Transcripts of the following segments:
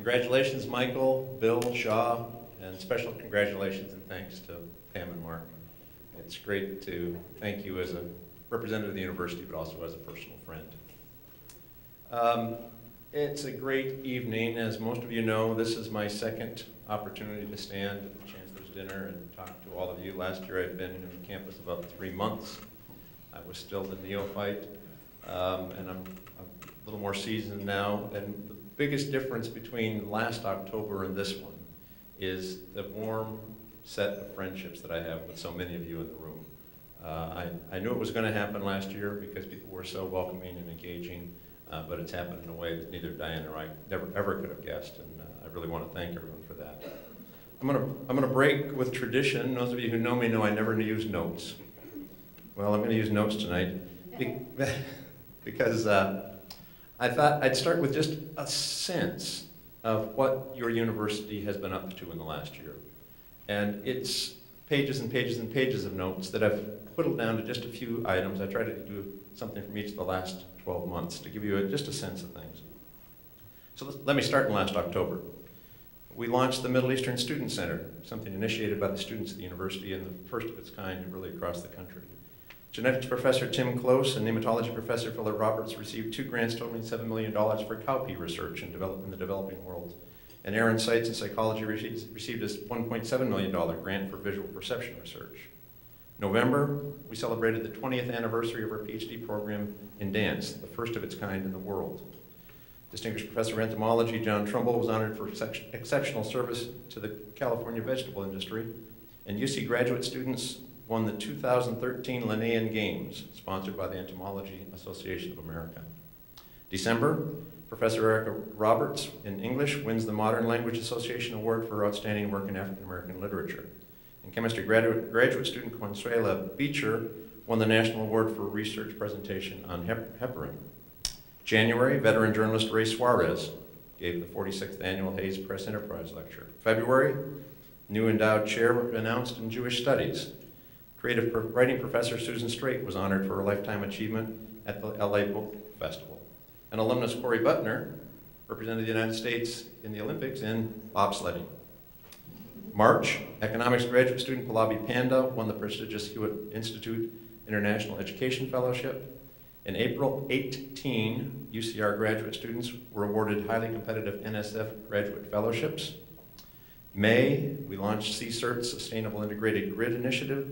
Congratulations, Michael, Bill, Shaw, and special congratulations and thanks to Pam and Mark. It's great to thank you as a representative of the university, but also as a personal friend. It's a great evening. As most of you know, this is my second opportunity to stand at the Chancellor's Dinner and talk to all of you. Last year I'd been in campus about 3 months. I was still the neophyte, and I'm a little more seasoned now. And the biggest difference between last October and this one is the warm set of friendships that I have with so many of you in the room. I knew it was going to happen last year because people were so welcoming and engaging, but it's happened in a way that neither Diane or I ever could have guessed, and I really want to thank everyone for that. I'm gonna break with tradition. Those of you who know me know I never use notes. Well, I'm going to use notes tonight because I thought I'd start with just a sense of what your university has been up to in the last year. And it's pages and pages and pages of notes that I've whittled down to just a few items. I tried to do something from each of the last 12 months to give you just a sense of things. So let me start in last October. We launched the Middle Eastern Student Center, something initiated by the students at the university and the first of its kind really across the country. Genetics professor Tim Close and nematology professor Philip Roberts received 2 grants totaling $7 million for cowpea research in the developing world. And Aaron Seitz in psychology received a $1.7 million grant for visual perception research. November, we celebrated the 20th anniversary of our PhD program in dance, the first of its kind in the world. Distinguished Professor of Entomology John Trumbull was honored for exceptional service to the California vegetable industry, and UC graduate students won the 2013 Linnaean Games, sponsored by the Entomology Association of America. December, Professor Erica Roberts in English wins the Modern Language Association Award for outstanding work in African American literature. And chemistry graduate student Consuela Beecher won the National Award for research presentation on heparin. January, veteran journalist Ray Suarez gave the 46th annual Hayes Press Enterprise Lecture. February, new endowed chair announced in Jewish Studies. Creative writing professor Susan Straight was honored for her lifetime achievement at the LA Book Festival. And alumnus Corey Butner represented the United States in the Olympics in bobsledding. March, economics graduate student Pallavi Panda won the prestigious Hewitt Institute International Education Fellowship. In April, 18 UCR graduate students were awarded highly competitive NSF graduate fellowships. May, we launched CSERT's Sustainable Integrated Grid Initiative,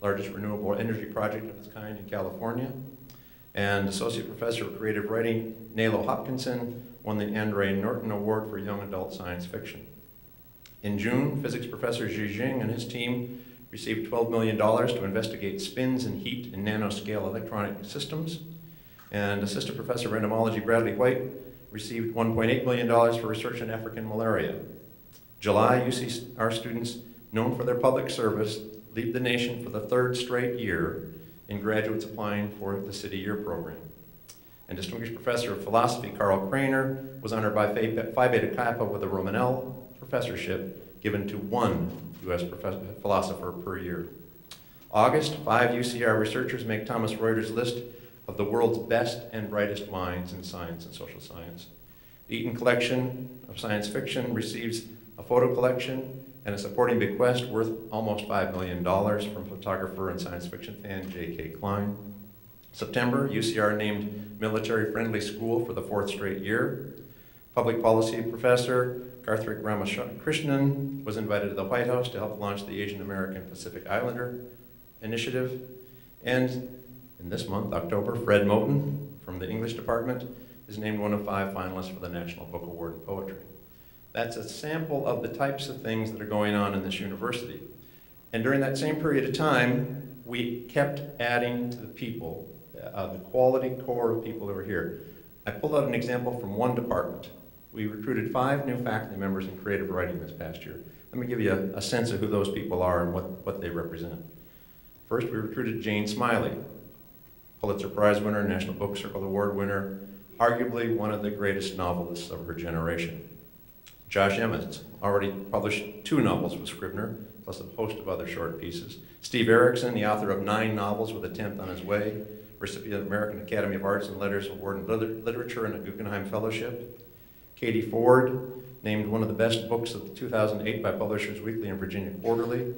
largest renewable energy project of its kind in California. And Associate Professor of Creative Writing, Nalo Hopkinson, won the Andre Norton Award for Young Adult Science Fiction. In June, Physics Professor Zhi Jing and his team received $12 million to investigate spins and heat in nanoscale electronic systems. And Assistant Professor of Entomology Bradley White received $1.8 million for research on African malaria. July, UCR students, known for their public service, lead the nation for the 3rd straight year in graduates applying for the City Year program. And Distinguished Professor of Philosophy Carl Craner was honored by Phi Beta Kappa with a Romanell professorship given to 1 U.S. philosopher per year. August, 5 UCR researchers make Thomas Reuters' list of the world's best and brightest minds in science and social science. The Eaton Collection of Science Fiction receives a photo collection and a supporting bequest worth almost $5 million from photographer and science fiction fan J.K. Klein. September, UCR named Military-Friendly School for the 4th straight year. Public policy professor Karthik Ramakrishnan was invited to the White House to help launch the Asian American Pacific Islander Initiative. And in this month, October, Fred Moten from the English department is named one of 5 finalists for the National Book Award in Poetry. That's a sample of the types of things that are going on in this university. And during that same period of time, we kept adding to the people, the quality core of people that were here. I pulled out an example from one department. We recruited 5 new faculty members in creative writing this past year. Let me give you a sense of who those people are and what they represent. First, we recruited Jane Smiley, Pulitzer Prize winner, National Book Circle Award winner, arguably one of the greatest novelists of her generation. Josh Emmett already published 2 novels with Scribner, plus a host of other short pieces. Steve Erickson, the author of 9 novels with a 10th on his way, recipient of American Academy of Arts and Letters Award in Literature and a Guggenheim Fellowship. Katie Ford, named one of the best books of 2008 by Publishers Weekly and Virginia Quarterly,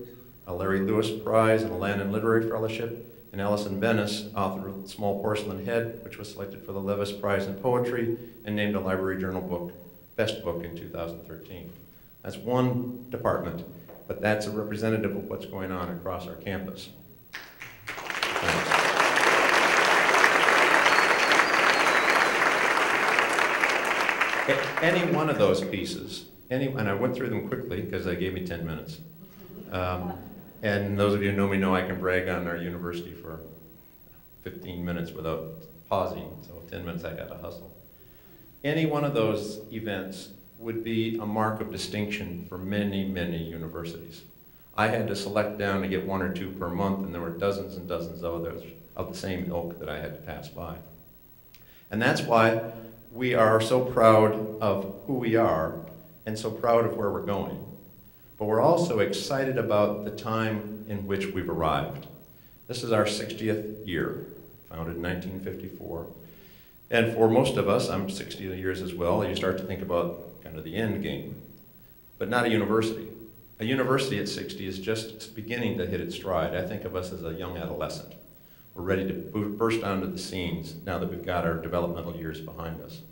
a Larry Lewis Prize and a Landon Literary Fellowship, and Allison Bennis, author of Small Porcelain Head, which was selected for the Levis Prize in Poetry and named a Library Journal book, Best Book in 2013. That's one department, but that's a representative of what's going on across our campus. Any one of those pieces, and I went through them quickly because they gave me 10 minutes. And those of you who know me know I can brag on our university for 15 minutes without pausing, so 10 minutes I got to hustle. Any one of those events would be a mark of distinction for many, many universities. I had to select down to get 1 or 2 per month, and there were dozens and dozens of others of the same ilk that I had to pass by. And that's why we are so proud of who we are and so proud of where we're going. But we're also excited about the time in which we've arrived. This is our 60th year, founded in 1954. And for most of us, I'm 60 years as well, you start to think about kind of the end game. But not a university. A university at 60 is just beginning to hit its stride. I think of us as a young adolescent. We're ready to burst onto the scenes now that we've got our developmental years behind us.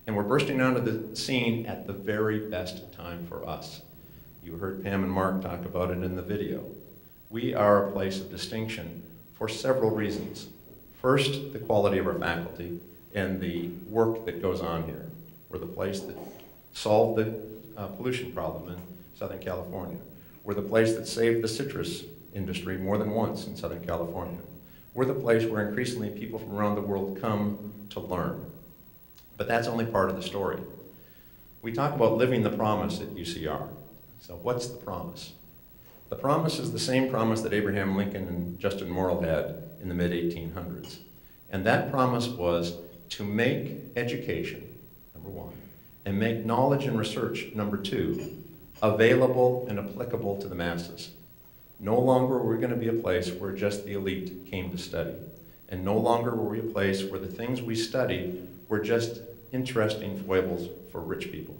And we're bursting onto the scene at the very best time for us. You heard Pam and Mark talk about it in the video. We are a place of distinction for several reasons. First, the quality of our faculty and the work that goes on here. We're the place that solved the pollution problem in Southern California. We're the place that saved the citrus industry more than once in Southern California. We're the place where increasingly people from around the world come to learn. But that's only part of the story. We talk about living the promise at UCR. So what's the promise? The promise is the same promise that Abraham Lincoln and Justin Morrill had in the mid-1800s. And that promise was to make education, number 1, and make knowledge and research, number 2, available and applicable to the masses. No longer were we going to be a place where just the elite came to study. And no longer were we a place where the things we studied were just interesting foibles for rich people.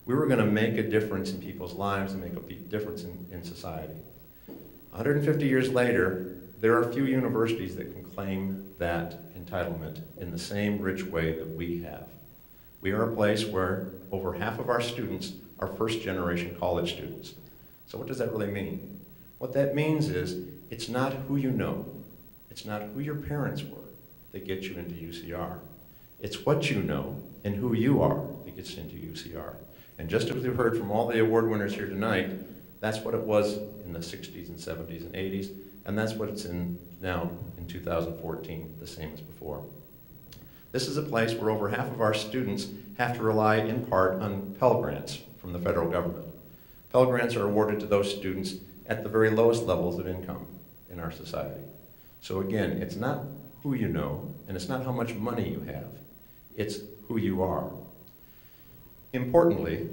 We were going to make a difference in people's lives and make a difference in society. 150 years later, there are few universities that can claim that entitlement in the same rich way that we have. We are a place where over half of our students are first-generation college students. So what does that really mean? What that means is it's not who you know, it's not who your parents were that gets you into UCR. It's what you know and who you are that gets into UCR. And just as we've heard from all the award winners here tonight, that's what it was in the 60s and 70s and 80s, and that's what it's in now in 2014, the same as before. This is a place where over half of our students have to rely in part on Pell Grants from the federal government. Pell Grants are awarded to those students at the very lowest levels of income in our society. So again, it's not who you know, and it's not how much money you have, it's who you are. Importantly,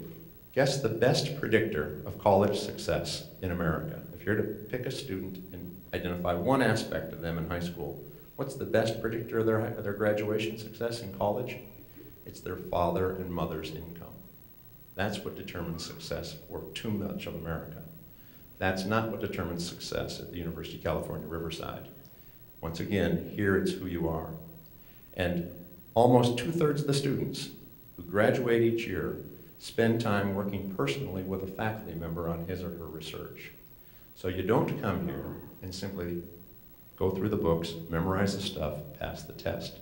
guess the best predictor of college success in America. If you're to pick a student and identify one aspect of them in high school, what's the best predictor of their graduation success in college? It's their father and mother's income. That's what determines success for too much of America. That's not what determines success at the University of California, Riverside. Once again, here it's who you are. And almost 2/3 of the students who graduate each year spend time working personally with a faculty member on his or her research. So you don't come here and simply go through the books, memorize the stuff, pass the test.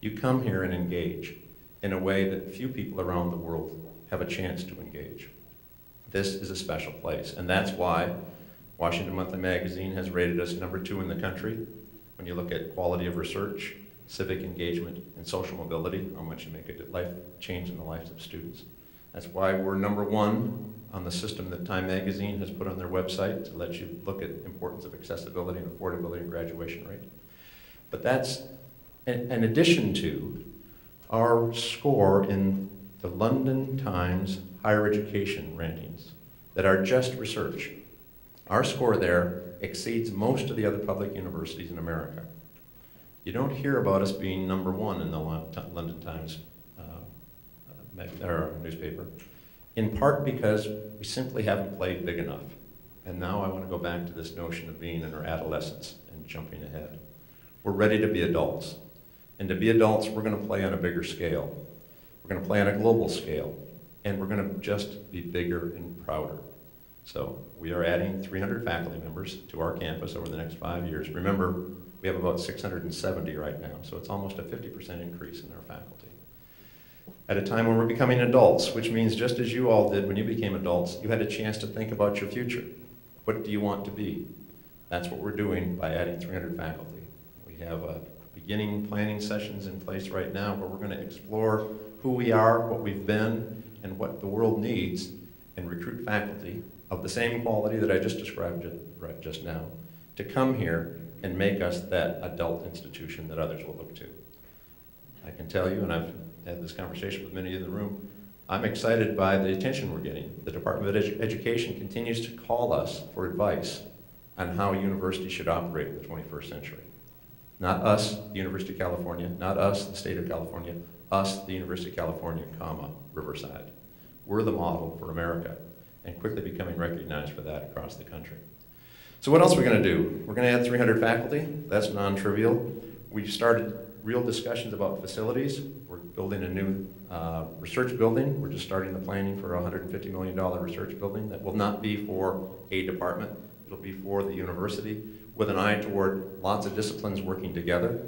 You come here and engage in a way that few people around the world have a chance to engage. This is a special place, and that's why Washington Monthly Magazine has rated us #2 in the country when you look at quality of research, civic engagement, and social mobility, how much you make a life change in the lives of students. That's why we're #1 on the system that Time Magazine has put on their website to let you look at importance of accessibility and affordability and graduation rate. But that's in addition to our score in the London Times higher education rankings that are just research. Our score there exceeds most of the other public universities in America. You don't hear about us being #1 in the London Times newspaper. in part because we simply haven't played big enough. And now I want to go back to this notion of being in our adolescence and jumping ahead. We're ready to be adults. And to be adults, we're going to play on a bigger scale. We're going to play on a global scale. And we're going to just be bigger and prouder. So we are adding 300 faculty members to our campus over the next 5 years. Remember, we have about 670 right now, so it's almost a 50% increase in our faculty. At a time when we're becoming adults, which means just as you all did when you became adults, you had a chance to think about your future. What do you want to be? That's what we're doing by adding 300 faculty. We have beginning planning sessions in place right now where we're going to explore who we are, what we've been, and what the world needs, and recruit faculty of the same quality that I just described just now to come here and make us that adult institution that others will look to. I can tell you, and I've had this conversation with many in the room, I'm excited by the attention we're getting. The Department of Education continues to call us for advice on how universities should operate in the 21st century. Not us, the University of California, not us, the state of California, us, the University of California, comma, Riverside. We're the model for America, and quickly becoming recognized for that across the country. So what else are we going to do? We're going to add 300 faculty. That's non-trivial. We've started real discussions about facilities. We're building a new research building. We're just starting the planning for a $150 million research building that will not be for a department. It'll be for the university with an eye toward lots of disciplines working together.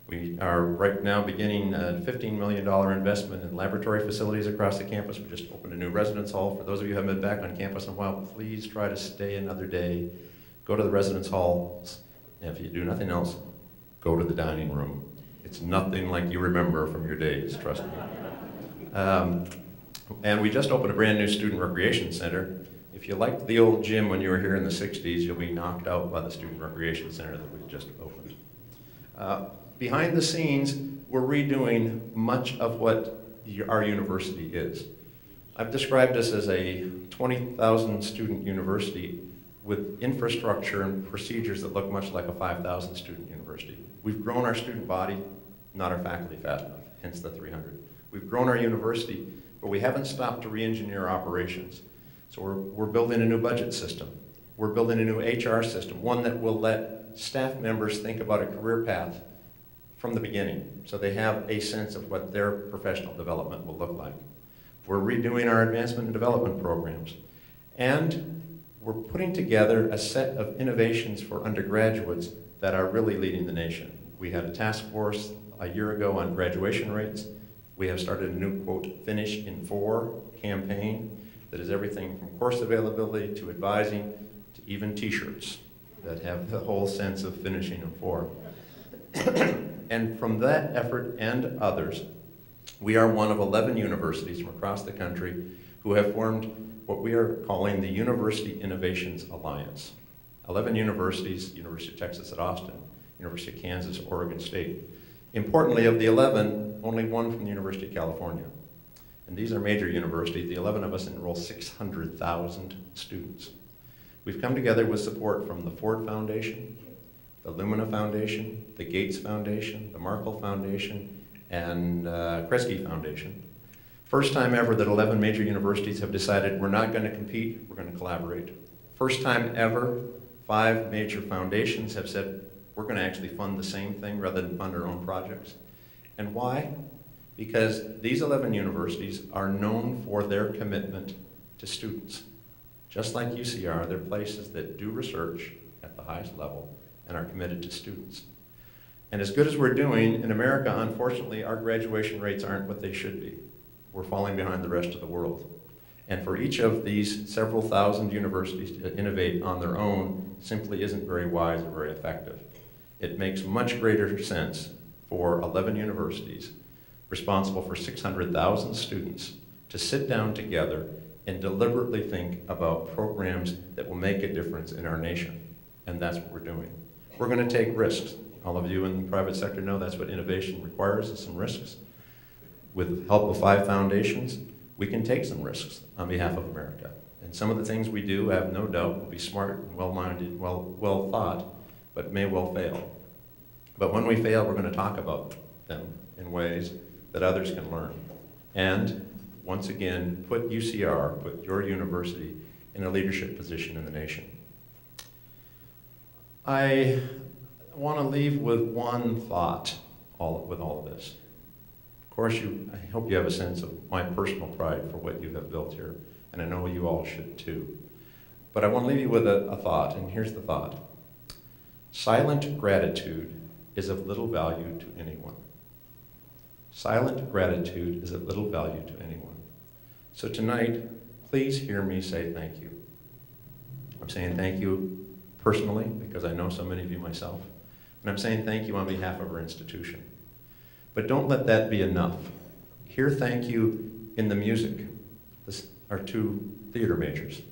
We are right now beginning a $15 million investment in laboratory facilities across the campus. We just opened a new residence hall. For those of you who haven't been back on campus in a while, please try to stay another day. Go to the residence halls, and if you do nothing else, go to the dining room. It's nothing like you remember from your days, trust me. And we just opened a brand new student recreation center. If you liked the old gym when you were here in the 60s, you'll be knocked out by the student recreation center that we just opened. Behind the scenes, we're redoing much of what our university is. I've described this as a 20,000 student university with infrastructure and procedures that look much like a 5,000 student university. We've grown our student body, not our faculty fast enough, hence the 300. We've grown our university, but we haven't stopped to re-engineer operations. So we're building a new budget system. We're building a new HR system, one that will let staff members think about a career path from the beginning, so they have a sense of what their professional development will look like. We're redoing our advancement and development programs. And we're putting together a set of innovations for undergraduates that are really leading the nation. We had a task force a year ago on graduation rates. We have started a new, quote, Finish in 4 campaign that is everything from course availability to advising to even t-shirts that have the whole sense of finishing in 4. And from that effort and others, we are one of 11 universities from across the country who have formed what we are calling the University Innovations Alliance. 11 universities, University of Texas at Austin, University of Kansas, Oregon State. Importantly, of the 11, only one from the University of California. And these are major universities. The 11 of us enroll 600,000 students. We've come together with support from the Ford Foundation, the Lumina Foundation, the Gates Foundation, the Markle Foundation, and Kresge Foundation. First time ever that 11 major universities have decided we're not going to compete, we're going to collaborate. First time ever, 5 major foundations have said we're going to actually fund the same thing rather than fund our own projects. And why? Because these 11 universities are known for their commitment to students. Just like UCR, they're places that do research at the highest level and are committed to students. And as good as we're doing, in America, unfortunately, our graduation rates aren't what they should be. We're falling behind the rest of the world. And for each of these several thousand universities to innovate on their own simply isn't very wise or very effective. It makes much greater sense for 11 universities responsible for 600,000 students to sit down together and deliberately think about programs that will make a difference in our nation. And that's what we're doing. We're going to take risks. All of you in the private sector know that's what innovation requires, is some risks. With the help of 5 foundations, we can take some risks on behalf of America. And some of the things we do, I have no doubt, will be smart and well-minded, well thought, but may well fail. But when we fail, we're going to talk about them in ways that others can learn. And once again put UCR, put your university, in a leadership position in the nation. I want to leave with one thought with all of this. Of course, I hope you have a sense of my personal pride for what you have built here, and I know you all should too. But I want to leave you with a thought, and here's the thought. Silent gratitude is of little value to anyone. Silent gratitude is of little value to anyone. So tonight, please hear me say thank you. I'm saying thank you personally, because I know so many of you myself, and I'm saying thank you on behalf of our institution. But don't let that be enough. Hear thank you in the music. This are two theater majors.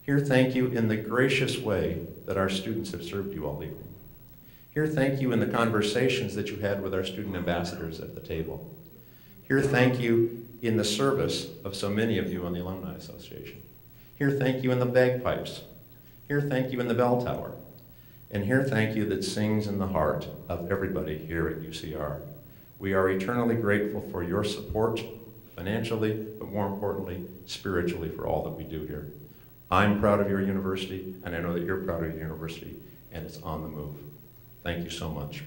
Hear thank you in the gracious way that our students have served you all evening. Hear thank you in the conversations that you had with our student ambassadors at the table. Hear thank you in the service of so many of you on the Alumni Association. Hear thank you in the bagpipes. Hear thank you in the bell tower. And hear thank you that sings in the heart of everybody here at UCR. We are eternally grateful for your support, financially, but more importantly, spiritually, for all that we do here. I'm proud of your university, and I know that you're proud of your university, and it's on the move. Thank you so much.